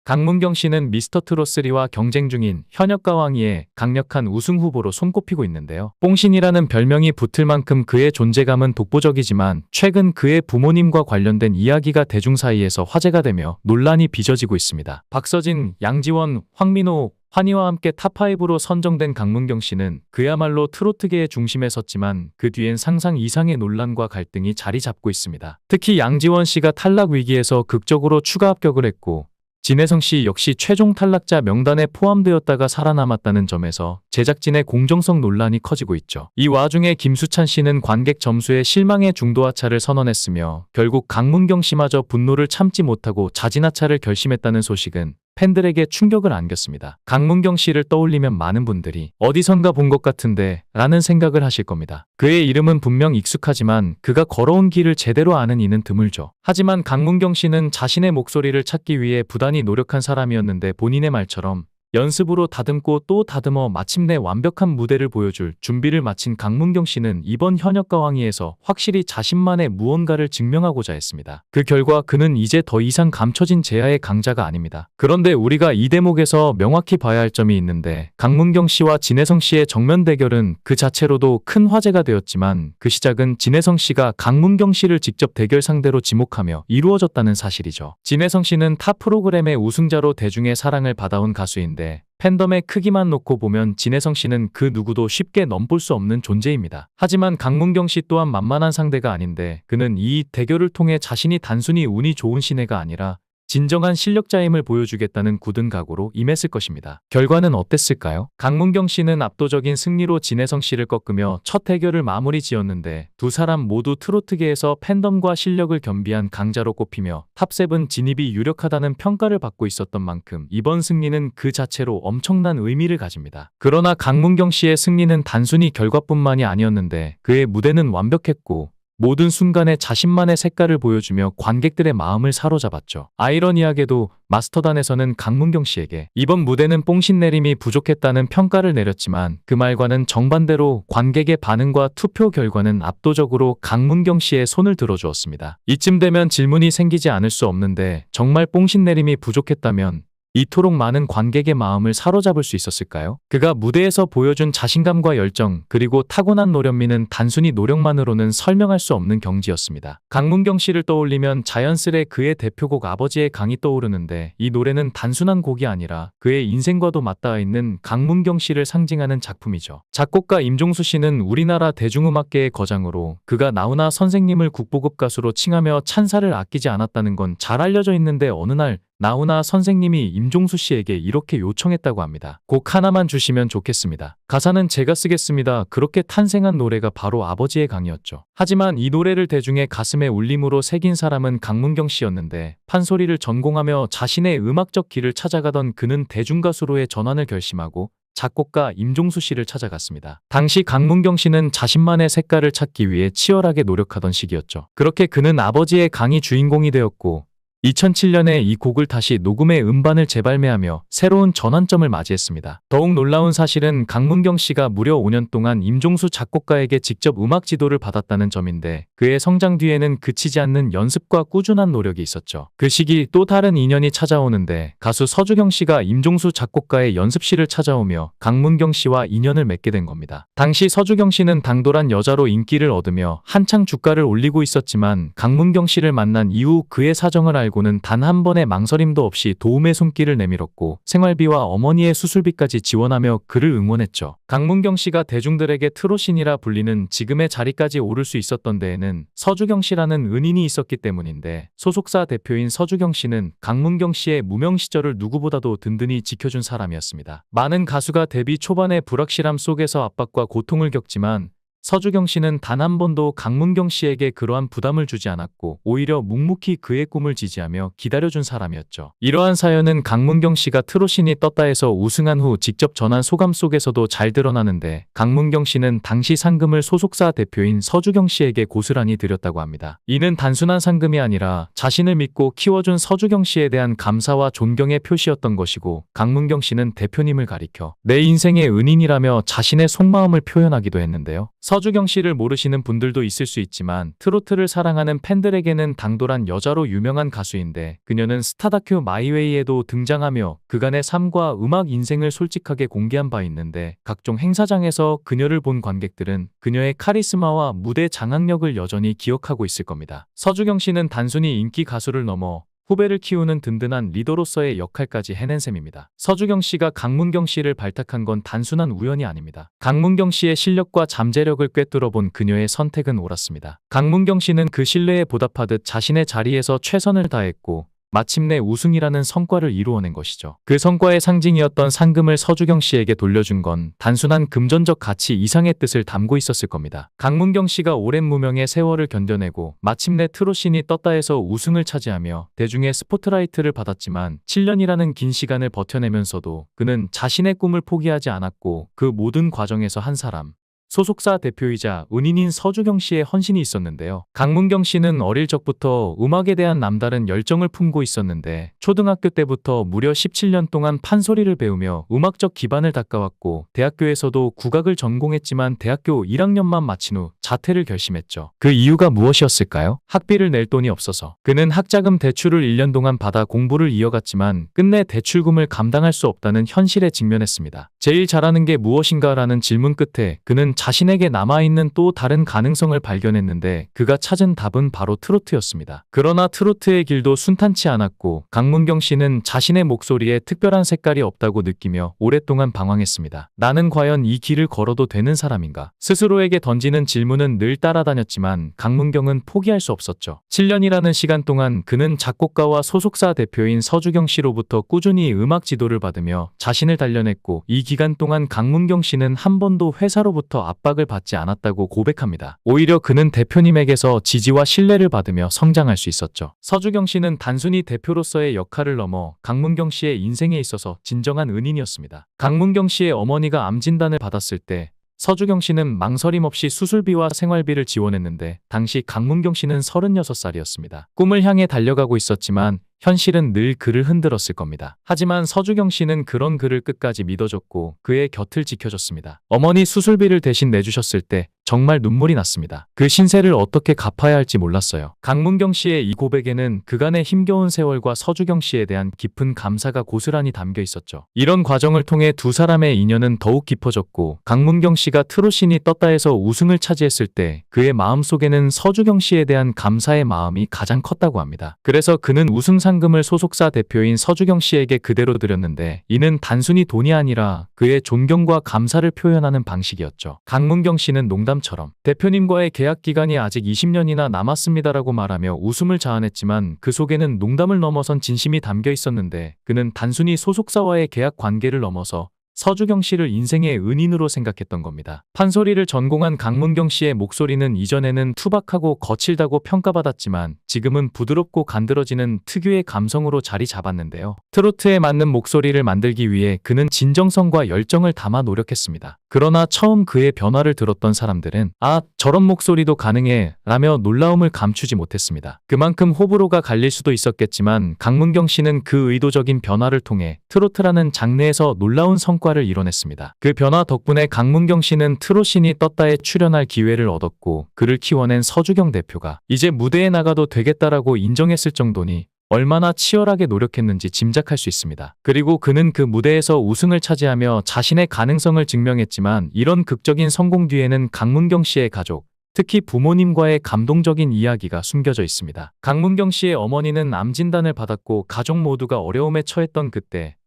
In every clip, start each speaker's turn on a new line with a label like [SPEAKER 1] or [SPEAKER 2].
[SPEAKER 1] 강문경 씨는 미스터트롯3와 경쟁 중인 현역가왕이의 강력한 우승 후보로 손꼽히고 있는데요. 뽕신이라는 별명이 붙을 만큼 그의 존재감은 독보적이지만 최근 그의 부모님과 관련된 이야기가 대중 사이에서 화제가 되며 논란이 빚어지고 있습니다. 박서진, 양지원, 황민호, 환희와 함께 탑5로 선정된 강문경 씨는 그야말로 트로트계의 중심에 섰지만 그 뒤엔 상상 이상의 논란과 갈등이 자리 잡고 있습니다. 특히 양지원 씨가 탈락 위기에서 극적으로 추가 합격을 했고 진혜성 씨 역시 최종 탈락자 명단에 포함되었다가 살아남았다는 점에서 제작진의 공정성 논란이 커지고 있죠. 이 와중에 김수찬 씨는 관객 점수에 실망의 중도 하차를 선언했으며 결국 강문경 씨마저 분노를 참지 못하고 자진 하차를 결심했다는 소식은 팬들에게 충격을 안겼습니다. 강문경 씨를 떠올리면 많은 분들이 어디선가 본 것 같은데 라는 생각을 하실 겁니다. 그의 이름은 분명 익숙하지만 그가 걸어온 길을 제대로 아는 이는 드물죠. 하지만 강문경 씨는 자신의 목소리를 찾기 위해 부단히 노력한 사람이었는데 본인의 말처럼 연습으로 다듬고 또 다듬어 마침내 완벽한 무대를 보여줄 준비를 마친 강문경 씨는 이번 현역가왕위에서 확실히 자신만의 무언가를 증명하고자 했습니다. 그 결과 그는 이제 더 이상 감춰진 제야의 강자가 아닙니다. 그런데 우리가 이 대목에서 명확히 봐야 할 점이 있는데 강문경 씨와 진혜성 씨의 정면 대결은 그 자체로도 큰 화제가 되었지만 그 시작은 진혜성 씨가 강문경 씨를 직접 대결 상대로 지목하며 이루어졌다는 사실이죠. 진혜성 씨는 타 프로그램의 우승자로 대중의 사랑을 받아온 가수인데 팬덤의 크기만 놓고 보면 진혜성 씨는 그 누구도 쉽게 넘볼 수 없는 존재입니다. 하지만 강문경 씨 또한 만만한 상대가 아닌데 그는 이 대결을 통해 자신이 단순히 운이 좋은 신예가 아니라 진정한 실력자임을 보여주겠다는 굳은 각오로 임했을 것입니다. 결과는 어땠을까요? 강문경 씨는 압도적인 승리로 진혜성 씨를 꺾으며 첫 대결을 마무리 지었는데 두 사람 모두 트로트계에서 팬덤과 실력을 겸비한 강자로 꼽히며 탑7 진입이 유력하다는 평가를 받고 있었던 만큼 이번 승리는 그 자체로 엄청난 의미를 가집니다. 그러나 강문경 씨의 승리는 단순히 결과뿐만이 아니었는데 그의 무대는 완벽했고 모든 순간에 자신만의 색깔을 보여주며 관객들의 마음을 사로잡았죠. 아이러니하게도 마스터단에서는 강문경 씨에게 이번 무대는 뽕신 내림이 부족했다는 평가를 내렸지만 그 말과는 정반대로 관객의 반응과 투표 결과는 압도적으로 강문경 씨의 손을 들어주었습니다. 이쯤 되면 질문이 생기지 않을 수 없는데 정말 뽕신 내림이 부족했다면 이토록 많은 관객의 마음을 사로잡을 수 있었을까요? 그가 무대에서 보여준 자신감과 열정 그리고 타고난 노련미는 단순히 노력만으로는 설명할 수 없는 경지였습니다. 강문경 씨를 떠올리면 자연스레 그의 대표곡 아버지의 강이 떠오르는데 이 노래는 단순한 곡이 아니라 그의 인생과도 맞닿아 있는 강문경 씨를 상징하는 작품이죠. 작곡가 임종수 씨는 우리나라 대중음악계의 거장으로 그가 나훈아 선생님을 국보급 가수로 칭하며 찬사를 아끼지 않았다는 건 잘 알려져 있는데 어느 날 나훈아 선생님이 임종수 씨에게 이렇게 요청했다고 합니다. 곡 하나만 주시면 좋겠습니다. 가사는 제가 쓰겠습니다. 그렇게 탄생한 노래가 바로 아버지의 강이었죠. 하지만 이 노래를 대중의 가슴에 울림으로 새긴 사람은 강문경 씨였는데 판소리를 전공하며 자신의 음악적 길을 찾아가던 그는 대중가수로의 전환을 결심하고 작곡가 임종수 씨를 찾아갔습니다. 당시 강문경 씨는 자신만의 색깔을 찾기 위해 치열하게 노력하던 시기였죠. 그렇게 그는 아버지의 강이 주인공이 되었고 2007년에 이 곡을 다시 녹음해 음반을 재발매하며 새로운 전환점을 맞이했습니다. 더욱 놀라운 사실은 강문경 씨가 무려 5년 동안 임종수 작곡가에게 직접 음악 지도를 받았다는 점인데 그의 성장 뒤에는 그치지 않는 연습과 꾸준한 노력이 있었죠. 그 시기 또 다른 인연이 찾아오는데 가수 서주경 씨가 임종수 작곡가의 연습실을 찾아오며 강문경 씨와 인연을 맺게 된 겁니다. 당시 서주경 씨는 당돌한 여자로 인기를 얻으며 한창 주가를 올리고 있었지만 강문경 씨를 만난 이후 그의 사정을 알고는 단 한 번의 망설임도 없이 도움의 손길을 내밀었고 생활비와 어머니의 수술비까지 지원하며 그를 응원했죠. 강문경 씨가 대중들에게 트롯신이라 불리는 지금의 자리까지 오를 수 있었던 데에는 서주경 씨라는 은인이 있었기 때문인데 소속사 대표인 서주경 씨는 강문경 씨의 무명 시절을 누구보다도 든든히 지켜준 사람이었습니다. 많은 가수가 데뷔 초반의 불확실함 속에서 압박과 고통을 겪지만 서주경 씨는 단 한 번도 강문경 씨에게 그러한 부담을 주지 않았고 오히려 묵묵히 그의 꿈을 지지하며 기다려준 사람이었죠. 이러한 사연은 강문경 씨가 트롯신이 떴다 해서 우승한 후 직접 전한 소감 속에서도 잘 드러나는데 강문경 씨는 당시 상금을 소속사 대표인 서주경 씨에게 고스란히 드렸다고 합니다. 이는 단순한 상금이 아니라 자신을 믿고 키워준 서주경 씨에 대한 감사와 존경의 표시였던 것이고 강문경 씨는 대표님을 가리켜 내 인생의 은인이라며 자신의 속마음을 표현하기도 했는데요. 서주경 씨를 모르시는 분들도 있을 수 있지만 트로트를 사랑하는 팬들에게는 당돌한 여자로 유명한 가수인데 그녀는 스타 다큐 마이웨이에도 등장하며 그간의 삶과 음악 인생을 솔직하게 공개한 바 있는데 각종 행사장에서 그녀를 본 관객들은 그녀의 카리스마와 무대 장악력을 여전히 기억하고 있을 겁니다. 서주경 씨는 단순히 인기 가수를 넘어 후배를 키우는 든든한 리더로서의 역할까지 해낸 셈입니다. 서주경 씨가 강문경 씨를 발탁한 건 단순한 우연이 아닙니다. 강문경 씨의 실력과 잠재력을 꿰뚫어 본 그녀의 선택은 옳았습니다. 강문경 씨는 그 신뢰에 보답하듯 자신의 자리에서 최선을 다했고 마침내 우승이라는 성과를 이루어낸 것이죠. 그 성과의 상징이었던 상금을 서주경 씨에게 돌려준 건 단순한 금전적 가치 이상의 뜻을 담고 있었을 겁니다. 강문경 씨가 오랜 무명의 세월을 견뎌내고 마침내 트롯신이 떴다 해서 우승을 차지하며 대중의 스포트라이트를 받았지만 7년이라는 긴 시간을 버텨내면서도 그는 자신의 꿈을 포기하지 않았고 그 모든 과정에서 한 사람, 소속사 대표이자 은인인 서주경 씨의 헌신이 있었는데요. 강문경 씨는 어릴 적부터 음악에 대한 남다른 열정을 품고 있었는데 초등학교 때부터 무려 17년 동안 판소리를 배우며 음악적 기반을 닦아왔고 대학교에서도 국악을 전공했지만 대학교 1학년만 마친 후 자퇴를 결심했죠. 그 이유가 무엇이었을까요? 학비를 낼 돈이 없어서. 그는 학자금 대출을 1년 동안 받아 공부를 이어갔지만 끝내 대출금을 감당할 수 없다는 현실에 직면했습니다. 제일 잘하는 게 무엇인가라는 질문 끝에 그는 자신에게 남아있는 또 다른 가능성을 발견했는데 그가 찾은 답은 바로 트로트였습니다. 그러나 트로트의 길도 순탄치 않았고 강문경 씨는 자신의 목소리에 특별한 색깔이 없다고 느끼며 오랫동안 방황했습니다. 나는 과연 이 길을 걸어도 되는 사람인가? 스스로에게 던지는 질문은 늘 따라다녔지만 강문경은 포기할 수 없었죠. 7년이라는 시간 동안 그는 작곡가와 소속사 대표인 서주경 씨로부터 꾸준히 음악 지도를 받으며 자신을 단련했고 이 기간 동안 강문경 씨는 한 번도 회사로부터 압박을 받지 않았다고 고백합니다. 오히려 그는 대표님에게서 지지와 신뢰를 받으며 성장할 수 있었죠. 서주경 씨는 단순히 대표로서의 역할을 넘어 강문경 씨의 인생에 있어서 진정한 은인이었습니다. 강문경 씨의 어머니가 암 진단을 받았을 때 서주경 씨는 망설임 없이 수술비와 생활비를 지원했는데 당시 강문경 씨는 36살이었습니다. 꿈을 향해 달려가고 있었지만 현실은 늘 그를 흔들었을 겁니다. 하지만 서주경 씨는 그런 그를 끝까지 믿어줬고 그의 곁을 지켜줬습니다. 어머니 수술비를 대신 내주셨을 때 정말 눈물이 났습니다. 그 신세를 어떻게 갚아야 할지 몰랐어요. 강문경 씨의 이 고백에는 그간의 힘겨운 세월과 서주경 씨에 대한 깊은 감사가 고스란히 담겨 있었죠. 이런 과정을 통해 두 사람의 인연은 더욱 깊어졌고 강문경 씨가 트롯신이 떴다 해서 우승을 차지했을 때 그의 마음속에는 서주경 씨에 대한 감사의 마음이 가장 컸다고 합니다. 그래서 그는 우승 상금을 소속사 대표인 서주경 씨에게 그대로 드렸는데 이는 단순히 돈이 아니라 그의 존경과 감사를 표현하는 방식이었죠. 강문경 씨는 농담처럼 대표님과의 계약 기간이 아직 20년이나 남았습니다라고 말하며 웃음을 자아냈지만 그 속에는 농담을 넘어선 진심이 담겨 있었는데 그는 단순히 소속사와의 계약 관계를 넘어서 서주경 씨를 인생의 은인으로 생각했던 겁니다. 판소리를 전공한 강문경 씨의 목소리는 이전에는 투박하고 거칠다고 평가받았지만 지금은 부드럽고 간드러지는 특유의 감성으로 자리 잡았는데요. 트로트에 맞는 목소리를 만들기 위해 그는 진정성과 열정을 담아 노력했습니다. 그러나 처음 그의 변화를 들었던 사람들은 아, 저런 목소리도 가능해 라며 놀라움을 감추지 못했습니다. 그만큼 호불호가 갈릴 수도 있었겠지만 강문경 씨는 그 의도적인 변화를 통해 트로트라는 장르에서 놀라운 성과를 이뤄냈습니다. 그 변화 덕분에 강문경 씨는 트롯신이 떴다에 출연할 기회를 얻었고 그를 키워낸 서주경 대표가 이제 무대에 나가도 되겠다라고 인정했을 정도니 얼마나 치열하게 노력했는지 짐작할 수 있습니다. 그리고 그는 그 무대에서 우승을 차지하며 자신의 가능성을 증명했지만 이런 극적인 성공 뒤에는 강문경 씨의 가족, 특히 부모님과의 감동적인 이야기가 숨겨져 있습니다. 강문경 씨의 어머니는 암 진단을 받았고 가족 모두가 어려움에 처했던 그때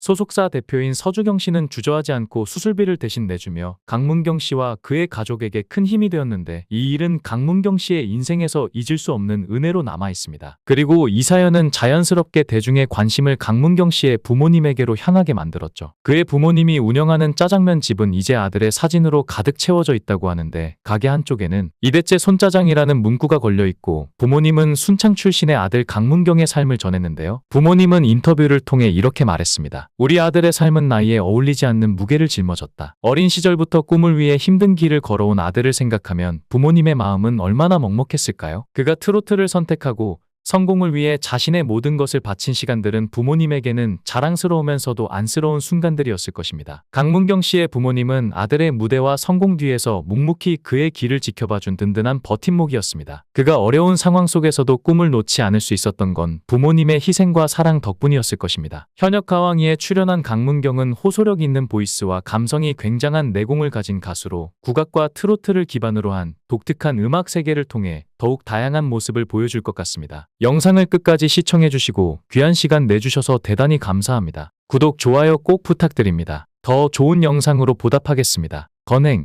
[SPEAKER 1] 소속사 대표인 서주경 씨는 주저하지 않고 수술비를 대신 내주며 강문경 씨와 그의 가족에게 큰 힘이 되었는데 이 일은 강문경 씨의 인생에서 잊을 수 없는 은혜로 남아 있습니다. 그리고 이 사연은 자연스럽게 대중의 관심을 강문경 씨의 부모님에게로 향하게 만들었죠. 그의 부모님이 운영하는 짜장면 집은 이제 아들의 사진으로 가득 채워져 있다고 하는데 가게 한쪽에는 이대째 손짜장이라는 문구가 걸려 있고 부모님은 순창 출신의 아들 강문경의 삶을 전했는데요. 부모님은 인터뷰를 통해 이렇게 말했습니다. 우리 아들의 삶은 나이에 어울리지 않는 무게를 짊어졌다. 어린 시절부터 꿈을 위해 힘든 길을 걸어온 아들을 생각하면 부모님의 마음은 얼마나 먹먹했을까요? 그가 트로트를 선택하고 성공을 위해 자신의 모든 것을 바친 시간들은 부모님에게는 자랑스러우면서도 안쓰러운 순간들이었을 것입니다. 강문경 씨의 부모님은 아들의 무대와 성공 뒤에서 묵묵히 그의 길을 지켜봐준 든든한 버팀목이었습니다. 그가 어려운 상황 속에서도 꿈을 놓지 않을 수 있었던 건 부모님의 희생과 사랑 덕분이었을 것입니다. 현역 가왕이에 출연한 강문경은 호소력 있는 보이스와 감성이 굉장한 내공을 가진 가수로 국악과 트로트를 기반으로 한 독특한 음악 세계를 통해 더욱 다양한 모습을 보여줄 것 같습니다. 영상을 끝까지 시청해주시고 귀한 시간 내주셔서 대단히 감사합니다. 구독, 좋아요 꼭 부탁드립니다. 더 좋은 영상으로 보답하겠습니다. 건행